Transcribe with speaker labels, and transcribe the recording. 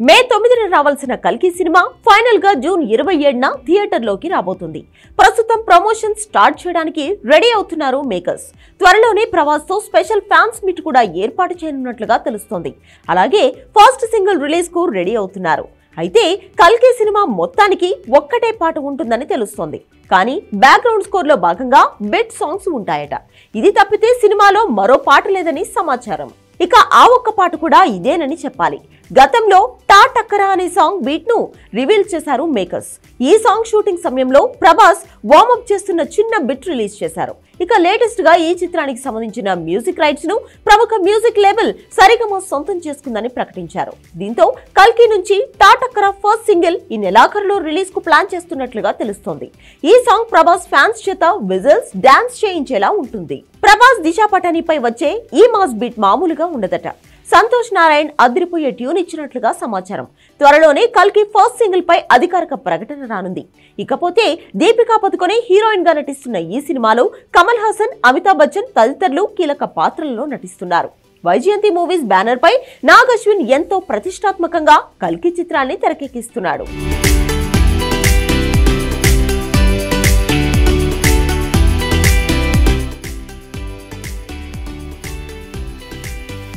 Speaker 1: మే 9న రావాల్సిన కల్కి cinema final గా జూన్ 27న థియేటర్లోకి రాబోతుంది. ప్రస్తుతం ప్రమోషన్ స్టార్ట్ చేయడానికి రెడీ అవుతున్నారు మేకర్స్. త్వరలోనే ప్రభాస్ తో స్పెషల్ ఫ్యాన్స్ మీట్ కూడా ఏర్పాటు చేయనున్నట్లుగా తెలుస్తోంది. అలాగే ఫస్ట్ సింగిల్ రిలీజ్ కు రెడీ అవుతున్నారు. అయితే కల్కి సినిమా మొత్తానికి ఒక్కటే పాట ఉంటుందని తెలుస్తోంది. కానీ బ్యాక్గ్రౌండ్ స్కోర్ లో భాగంగా బెట్ సాంగ్స్ ఉంటాయట. ఇది తప్పితే సినిమాలో మరో పాట లేదని సమాచారం. ఇక ఆ ఒక్క పాట కూడా ఇదేనని చెప్పాలి. గతంలో టా టక్కరా అనే సాంగ్ బీట్ ను రివీల్ చేశారు మేకర్స్. ఈ సాంగ్ షూటింగ్ సమయంలో ప్రభాస్ వార్మప్ చేస్తున్న చిన్న బిట్ రిలీజ్ చేశారు. ఇక లేటెస్ట్ గా ఈ చిత్రానికి సంబంధించిన మ్యూజిక్ రైట్స్ ను ప్రముఖ మ్యూజిక్ లేబుల్ సరిగమ సొంతం చేసుకుందని ప్రకటించారు. దీంతో కల్కి నుంచి టా టక్కరా ఫస్ట్ సింగిల్ ఈ నెలాఖరులో రిలీజ్ కు ప్లాన్ చేస్తున్నట్లుగా తెలుస్తోంది. ఈ సాంగ్ ప్రభాస్ ఫ్యాన్స్ చేత విజిల్స్ డాన్స్ చేయించేలా ఉంటుంది. ప్రభాస్ దిశా పటానీపై వచ్చే ఈ మాస్ బీట్ మామూలుగా ఉండదట. సంతోష్ నారాయణ్ అదిరిపోయే ట్యూన్ ఇచ్చినట్లుగా సమాచారం. త్వరలోనే కల్కి ఫస్ట్ సింగిల్ పై అధికారిక ప్రకటన రానుంది. ఇకపోతే దీపికా పదుకొనే హీరోయిన్ గా నటిస్తున్న ఈ సినిమాలో కమల్ హాసన్, అమితాబ్ బచ్చన్ తదితరులు కీలక పాత్రలలో నటిస్తున్నారు. వైజయంతి మూవీస్ బ్యానర్ పై నాగ్ అశ్విన్ ఎంతో ప్రతిష్టాత్మకంగా కల్కి చిత్రాన్ని తెరకెక్కిస్తున్నాడు.